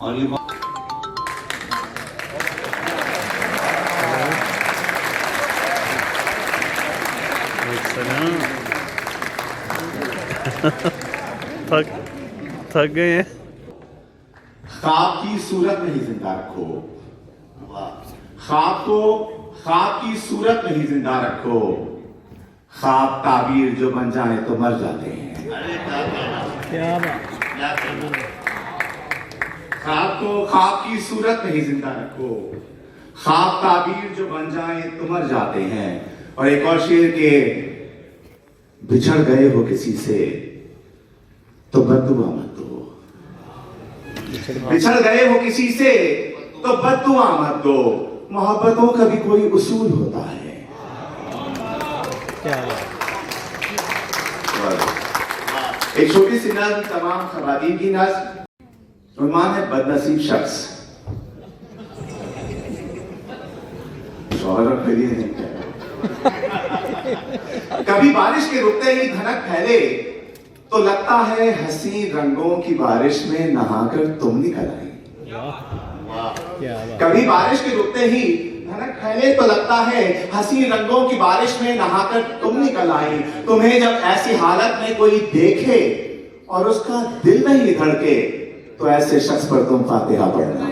और ये थक गए हैं। ख्वाब की सूरत में ही जिंदा रखो, ख्वाब की सूरत में ही जिंदा रखो। ख्वाब ताबीर जो बन जाए तो मर जाते हैं। क्या बात। ख्वाब की सूरत में ही जिंदा रखो। ख्वाब ताबीर जो बन जाए तो मर जाते हैं। और एक और शेर के, बिछड़ गए हो किसी से तो बद्दुआ मत दो। बिछड़ गए हो किसी से तो बद्दुआ मत दो। मोहब्बतों का भी कोई उसूल होता है। क्या एक छोटी सी नज़्म तमाम खवातीन की नज़्म। उन्मान है बदनसीब शख्स। शौहर के लिए नहीं कह रहा। कभी बारिश के रुकते ही धनक फैले तो लगता है हंसी रंगों की बारिश में नहाकर तुम निकल आई। कभी बारिश के रुकते ही धनक फैले तो लगता है हंसी रंगों की बारिश में नहाकर तुम निकल आई। तुम्हें जब ऐसी हालत में कोई देखे और उसका दिल नहीं धड़के तो ऐसे शख्स पर तुम फातिहा पढ़ना।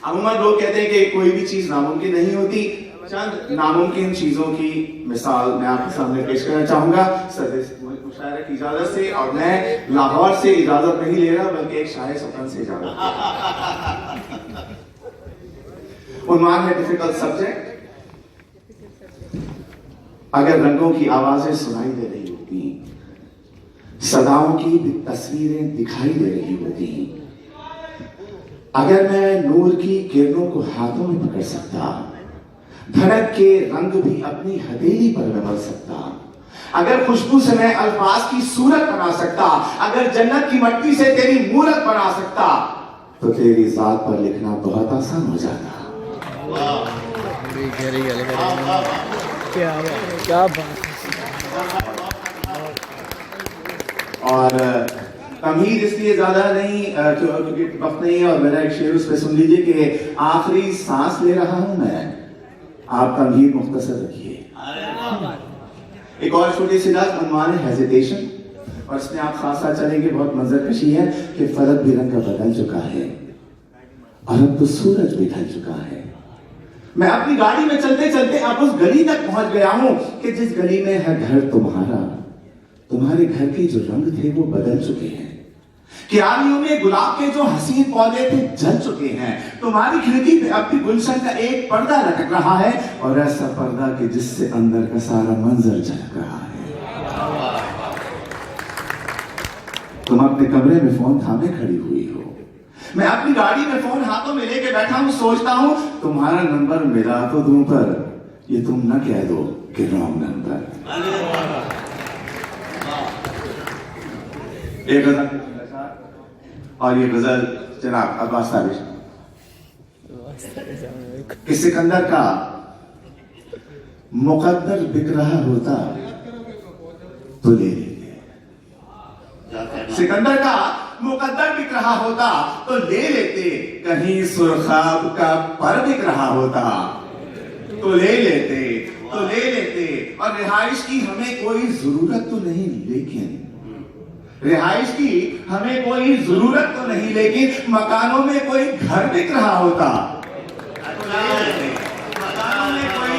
अमूमन लोग कहते हैं कि कोई भी चीज नामुमकिन नहीं होती। चंद नामुमकिन चीजों की मिसाल मैं आपके सामने पेश करना चाहूंगा मुशायरे की इजाजत से। और मैं लाहौर से इजाजत नहीं ले रहा बल्कि एक शायर सफर से इजाजत। उन्वान है डिफिकल्ट सब्जेक्ट। अगर रंगों की आवाजें सुनाई दे रही होती, सदाओं की तस्वीरें दिखाई दे रही होती, अगर मैं नूर की किरणों को हाथों में पकड़ सकता, धड़क के रंग भी अपनी हथेली पर मल सकता, अगर खुशबू से मैं अल्फाज की सूरत बना सकता, अगर जन्नत की मट्टी से तेरी मूरत बना सकता तो तेरी जात पर लिखना बहुत आसान हो जाता। क्या बात। और तमहीद इसलिए ज्यादा नहीं क्योंकि वक्त नहीं है। और मेरा एक शेर उस पर सुन लीजिए कि आखिरी सांस ले रहा हूं मैं, आप तमहीद मुख्तसर रखिए। एक और छोटी सी नज़्म उन्वान है हेजिटेशन। और इसमें आप साथ साथ चलेंगे, बहुत मंजर कशी है कि फलक भी रंग का बदल चुका है और अब तो सूरज भी ढल चुका है। मैं अपनी गाड़ी में चलते चलते अब उस गली तक पहुंच गया हूं कि जिस गली में है घर तुम्हारा, तुम्हारे घर के जो रंग थे वो बदल चुके हैं। क्यारियों में गुलाब के जो हसीन पौधे थे जल चुके हैं। तुम्हारी खिड़की पे अपनी गुलशन का एक पर्दा लटक रहा है और ऐसा पर्दा कि जिससे अंदर का सारा मंजर झलक रहा है। तुम अपने कमरे में फोन थामे खड़ी हुई हो, मैं अपनी गाड़ी में फोन हाथों में लेके बैठा हूं, सोचता हूं तुम्हारा नंबर मिला तो दूं पर ये तुम न कह दो कि रॉन्ग नंबर। एक गजल और ये गजल जनाब अब्बास साबिश कि सिकंदर का मुकद्दर बिक रहा होता तो ले लेते। सिकंदर का मुकद्दर बिक रहा होता तो ले लेते। कहीं सुरखाब का पर बिक रहा होता तो ले लेते, तो ले लेते। और रिहाइश की हमें कोई जरूरत तो नहीं, लेकिन रिहाइश की हमें कोई जरूरत तो नहीं, लेकिन मकानों में कोई घर बिक रहा होता तो ले लेते। मकानों में कोई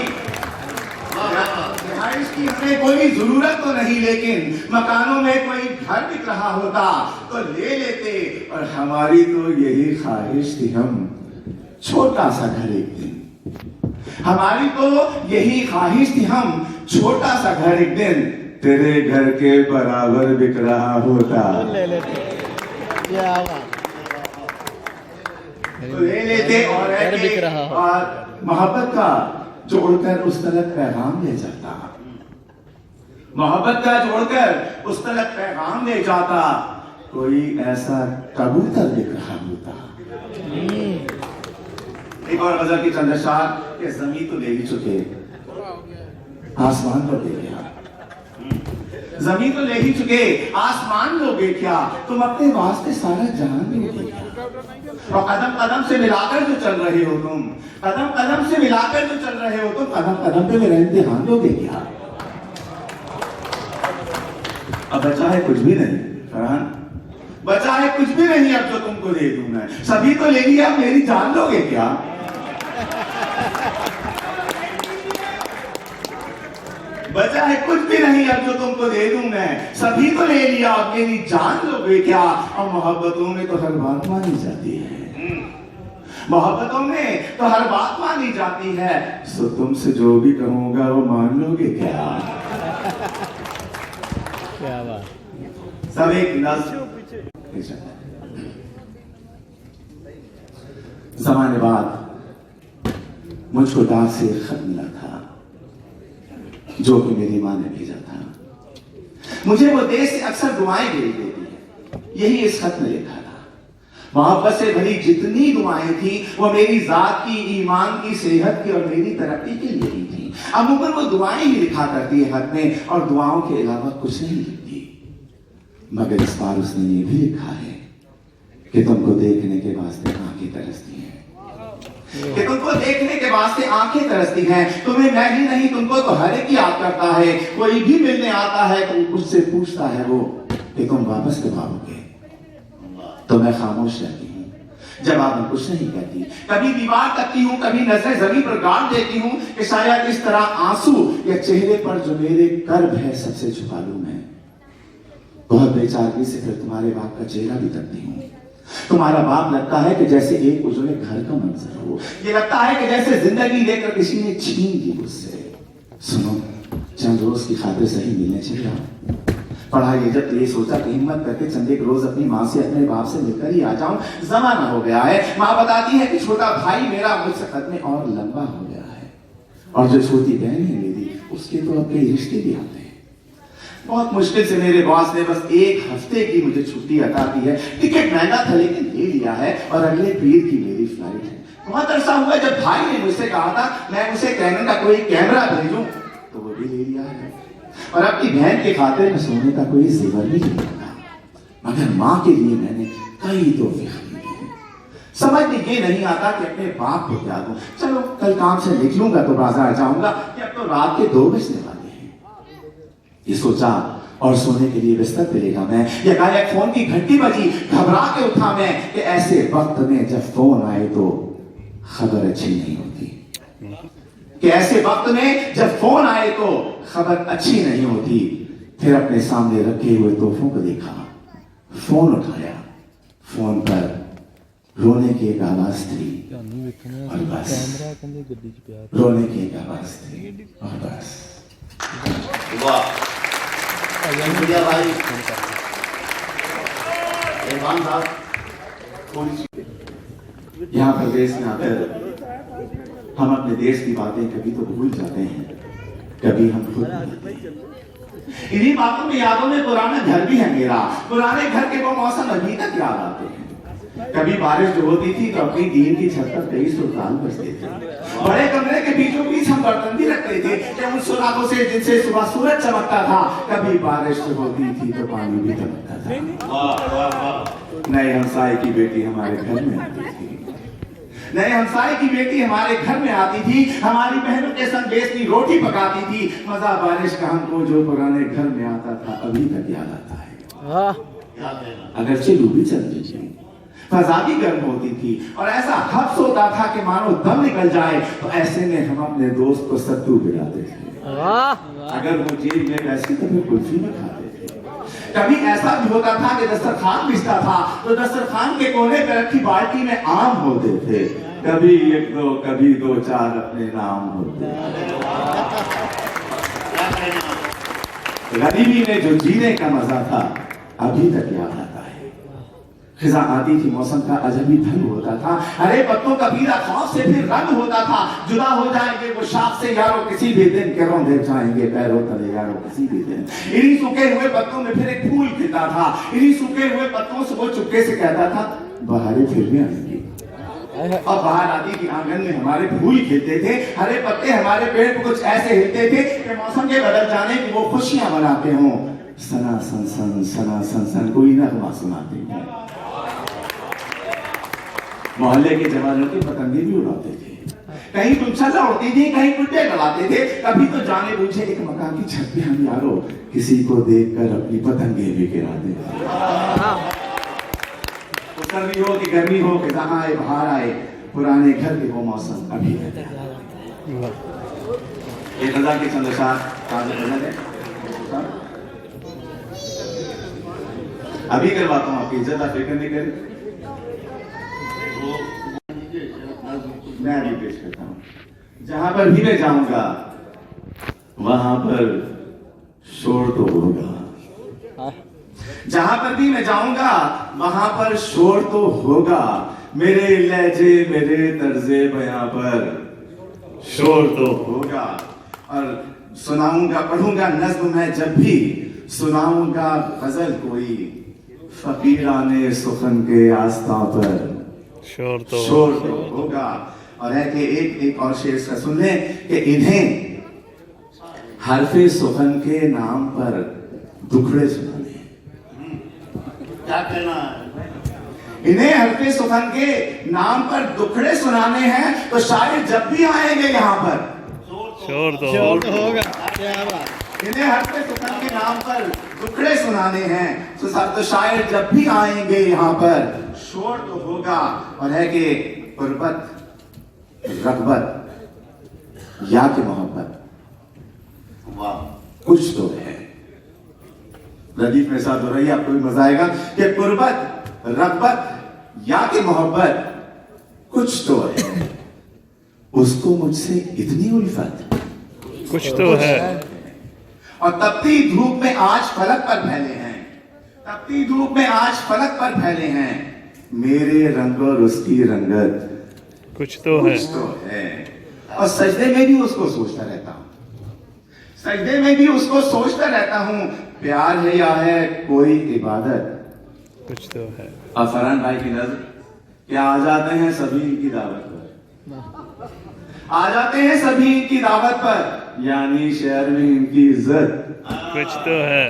रिहाइश की हमें कोई जरूरत तो नहीं, लेकिन मकानों में कोई घर बिक रहा होता तो ले लेते। और हमारी तो यही ख्वाहिश थी, हम छोटा सा घर एक दिन, हमारी तो यही ख्वाहिश थी, हम छोटा सा घर एक दिन तेरे घर के बराबर बिक रहा होता ले लेते। क्या बात। तो ले लेते। और बिक रहा हो। और मोहब्बत का जो उड़कर उस तलक पैगाम ले जाता, मोहब्बत का जोड़कर उस तलक पैगाम ले जाता, कोई ऐसा कबूतर बिक रहा होता। एक और गजल की चंद अशार के जमीन तो ले ही चुके, आसमान पर ले गया। जमीन तो ले ही चुके, आसमान लोगे क्या? तुम अपने वास्ते सारा जहान लोगे क्या? और कदम कदम से मिलाकर जो चल रहे हो तुम, कदम कदम से मिलाकर जो चल रहे हो तुम, कदम कदम पे मेरा इम्तिहान लोगे क्या? अब बचा है कुछ भी नहीं फरहान, बचा है कुछ भी नहीं अब जो तुमको दे दूं मैं। सभी तो ले लिया, अब मेरी जान लोगे क्या? बचा है कुछ भी नहीं अब जो तुमको दे दूं मैं, सभी तो ले लिया, अब मेरी जान लोगे क्या? और मोहब्बतों में तो हर बात मानी जाती है, मोहब्बतों में तो हर बात मानी जाती है। सो तुमसे जो भी कहूंगा वो मान लोगे क्या? क्या बात। सब एक नज़्म। ज़माने बाद मुझको दाद से खत मिला था जो कि मेरी माँ ने भेजा था। मुझे वो देश से अक्सर दुआएं भेज देती है, यही इस खत में लिखा था। मोहब्बत से भरी जितनी दुआएं थी वो मेरी जात की, ईमान की, सेहत की और मेरी तरक्की के लिए ही थी। अमूमन वो दुआएं ही लिखा करती है खत में, और दुआओं के अलावा कुछ नहीं लिखती। मगर इस बार उसने ये भी लिखा है कि तुमको देखने के वास्ते आंखें तरसती हैं, कि तुमको देखने के वास्ते आंखें तरसती हैं। तुम्हें मैं ही नहीं, तुमको तो हर एक याद करता है। कोई भी मिलने आता है तो मुझसे पूछता है वो कि तुम वापस कब आओगे? तो मैं खामोश रहती हूँ, जवाब में कुछ नहीं कहती। कभी दीवार तकती हूँ, कभी नजरें जमीन पर गाड़ देती हूँ कि शायद इस तरह आंसू या चेहरे पर जो मेरे कर्ब है सबसे छुपा लूं मैं। बहुत बेचारगी से फिर तुम्हारे बाप का चेहरा भी तकती हूँ। तुम्हारा बाप लगता है कि जैसे एक उजड़े घर का मंजर हो, ये लगता है कि जैसे जिंदगी लेकर किसी ने छीन ली मुझसे। सुनो, चंद रोज की खातिर सही मिलने चल रहा। पढ़ाई जब तो ये सोचा कि हिम्मत करके चंद एक रोज अपनी माँ से, अपने बाप से मिलकर ही आ जाऊं। जमाना हो गया है, माँ बताती है कि छोटा भाई मेरा मुझसे कद में और लंबा हो गया है, और जो छोटी बहन है मेरी, उसके तो अब कई रिश्ते भी आते हैं। बहुत मुश्किल से मेरे बॉस ने बस एक हफ्ते की मुझे छुट्टी अता की है। टिकट महंगा था लेकिन ले लिया है, और अगले पीर की मेरी फ्लाइट है। बहुत अरसा हुआ जब भाई ने मुझसे कहा था मैं उसे कैनन का कोई कैमरा भेजूं, तो वो भी ले लिया है। और अपनी बहन के खातिर में सोने का कोई जेवर भी नहीं था। मगर माँ के लिए मैंने कई तोहफे खरीदे हैं। समझ में ये नहीं आता कि अपने बाप को क्या दूं। चलो कल काम से निकलूंगा तो बाजार जाऊंगा, कि अब तो रात के 2 बजने वाले हैं। ये सोचा और सोने के लिए बिस्तर पे लेगा मैं। ये गायक फोन की घंटी बजी, घबरा के उठा मैं कि ऐसे वक्त में जब फोन आए तो खबर अच्छी नहीं होती, कि ऐसे वक्त में जब फोन आए तो खबर अच्छी नहीं होती। फिर अपने सामने रखे हुए तोहफों को देखा, फोन उठाया, फोन पर रोने की एक आवाज थी और बस। रोने की एक आवाज थी और बस। वाह शुक्रिया भाई इरफान साहब। यहाँ प्रदेश में आकर हम अपने देश की बातें कभी तो भूल जाते हैं, कभी हम खुद भूलते हैं। इन्हीं बातों में, यादों में पुराना घर भी है मेरा। पुराने घर के वो मौसम अभी तक याद आते हैं। कभी बारिश जो होती थी तो अपनी टीन की छत पर कई सुल्तान बजते थे। बड़े कमरे के बीचों बीच हम बर्तन भी रखते थे कि उन सुराखों से जिनसे सुबह सूरज चमकता था। कभी बारिश जो होती थी तो पानी भी चमकता था। वाह वाह वाह। नए हमसाए की बेटी हमारे घर में आती थी, नए हमसाए की बेटी हमारे घर में आती थी, हमारी बहनों के संग बेसनी रोटी पकाती थी। मजा बारिश का हमको जो पुराने घर में आता था अभी तक याद आता है। अगरचे लू भी चलती थी, फजा भी गर्म होती थी, और ऐसा हफ्स होता था कि मानो दम निकल जाए। तो ऐसे में हम अपने दोस्त को सत्तू पिलाते थे। अगर वो जेब में पैसे तो फिर कुल्फी भी खाते थे। कभी ऐसा भी होता था कि दस्तरखान बिछता था तो दस्तरखान के कोने पर रखी बाल्टी में आम होते थे। कभी 1-2, कभी 2-4 अपने नाम होते। गरीबी में जो जीने का मजा था अभी तक याद आता है। खिजा आती थी, मौसम का अजबी ढंग होता था। हरे पत्तों का पीला खौफ से फिर रंग होता था। जुदा हो जाएंगे वो शाख से यारों किसी भी दिन, करों देख जाएंगे पैरों तले यारों किसी भी दिन। इन्हीं सूखे हुए पत्तों में फिर एक फूल खिलता था। इन्हीं सूखे हुए पत्तों से वो चुपके से कहता था बहारें फिर भी आएंगी। और बाहर आती थी, आंगन में हमारे फूल खिलते थे, हरे पत्ते हमारे पेड़ पर कुछ ऐसे हिलते थे कि मौसम के बदल जाने की वो खुशियां मनाते हों। सना सन सन कोई नगमा सुनाते हैं। मोहल्ले के जवानों की पतंगे भी उड़ाते थे, कहीं तुमछला उड़ती थी, कहीं गुड्डे लड़ाते थे, कभी तो जाने बूझे एक मकान की छत पे हम यारों किसी को देखकर अपनी पतंगे भी गिराते थे। सर्दी हो कि गर्मी हो कि जहां आए बाहर आए, पुराने घर के वो मौसम अभी रहते हैं। ये रजा के चंद अशार है, अभी करवाता हूँ, आपकी इज्जत आप फिक्र नहीं करें, मैं अभी पेश करता हूँ। जहां पर भी मैं जाऊंगा वहां पर शोर तो होगा, जहां पर भी मैं जाऊंगा वहां पर शोर तो होगा, मेरे लहजे मेरे तर्जे बयां पर शोर तो होगा। और सुनाऊंगा पढ़ूंगा नज्म मैं जब भी सुनाऊंगा गजल कोई, फकीराने सुखन के आस्था पर शोर तो होगा। और है कि एक और शेर का सुन ले कि इन्हें हरफे सुखन के नाम पर दुखड़े सुनाने, क्या कहना है? इन्हें हरफे सुखन के नाम पर दुखड़े सुनाने हैं, तो शायद जब भी आएंगे यहाँ पर शोर तो होगा। क्या बात। इन्हें हरफे सुखन के नाम पर दुखड़े सुनाने हैं, तो शायद जब भी आएंगे यहाँ पर शोर तो होगा। और है कि गुर्बत रग़बत या कि मोहब्बत, वाह, कुछ तो है। रदीफ में साथ हो रही है, आपको भी मजा आएगा कि गुर्बत रग़बत या कि मोहब्बत कुछ तो है, उसको मुझसे इतनी उल्फत कुछ तो है। और तपती धूप में आज फलक पर फैले हैं, तपती धूप में आज फलक पर फैले हैं, मेरे रंग और उसकी रंगत कुछ तो है। कुछ तो है। और सजदे में भी उसको सोचता रहता हूं, सजदे में भी उसको सोचता रहता हूं, प्यार है या है कोई इबादत कुछ तो है। और फरहान भाई की नजर क्या आ जाते हैं सभी इनकी दावत पर, आ जाते हैं सभी इनकी दावत पर, यानी शहर में इनकी इज्जत कुछ तो है।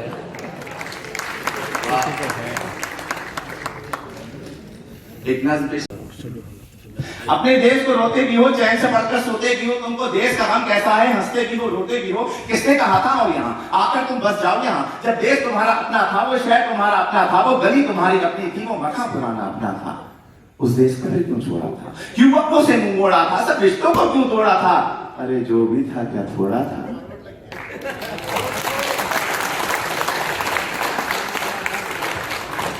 एक नज्म पेश। अपने देश को रोते भी हो, चैन से पढ़कर सोते भी हो, तुमको देश का गम कैसा है, हंसते भी हो रोते भी हो, किसने कहा था और यहाँ आकर तुम बस जाओ यहाँ, जब देश तुम्हारा अपना था, वो शहर तुम्हारा अपना था, वो गली तुम्हारी अपनी थी, वो मकान पुराना अपना था, उस देश को क्यों छोड़ा था, क्यों अपनों से मुंह मोड़ा था, सब रिश्तों को क्यों तोड़ा था, अरे जो भी था क्या थोड़ा था।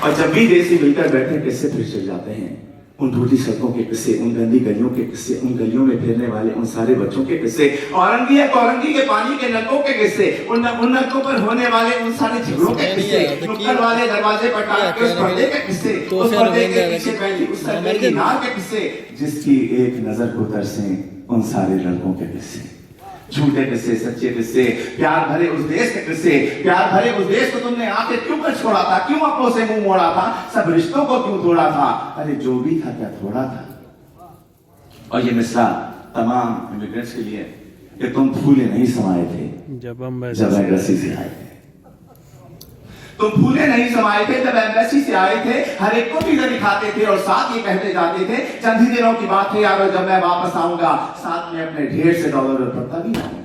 और जब भी देसी मिलकर बैठे किससे फिर चल जाते हैं, उन टूटी सड़कों के किस्से, उन गंदी गलियों के किस्से, उन गलियों में फिरने वाले उन सारे बच्चों के किस्से, औरंगी के पानी के नलकों के किस्से, उन नलकों पर होने वाले उन सारे झगड़ों के किस्से, नुक्कड़ वाले दरवाजे पर टांग के उस पर्दे के किस्से, उस पर्दे के पीछे फैली उस सर्दे की नाव के किस्से, जिसकी एक नजर को तरसे उन सारे लड़कों के किस्से, झूठे किस्से, सच्चे किस्से, प्यार भरे उस देश के किस्से, प्यार भरे उस देश को तुमने आके क्यों कर छोड़ा था, क्यों अपनों से मुंह मोड़ा था, सब रिश्तों को क्यों तोड़ा था, अरे जो भी था क्या थोड़ा था। और ये मिसरा तमाम इमिग्रेंट्स के लिए कि तुम फूले नहीं समाये थे जब एम्बेसी से आए थे, तुम फूले नहीं समाये थे जब एम्बेसी से आए थे, हर एक को वीजा दिखाते थे और साथ ये कहते जाते थे, चंद ही दिनों की बात है यारो, जब मैं वापस आऊंगा साथ में अपने ढेर से डॉलर और पत्ता भी लाऊंगा।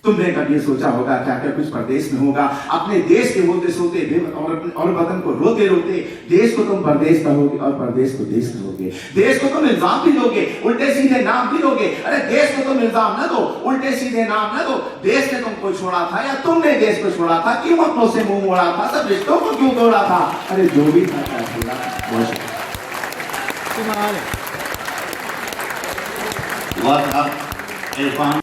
तुमने कभी सोचा होगा क्या क्या कुछ प्रदेश में होगा, अपने देश के होते सोते और वतन को रोते रोते देश को तुम परदेश कहोगे और परदेश को देश कहोगे, देश को तुम इल्जाम भी दोगे, उल्टे सीधे नाम भी दोगे, अरे देश को तुम इल्जाम न दो, उल्टे सीधे नाम न दो, देश ने तुमको छोड़ा था या तुमने देश को छोड़ा था, क्यों अपनों से मुंह मोड़ा था, सब रिश्तों को क्यों तोड़ा था, अरे जो भी था क्या छोड़ा। वह था इरफान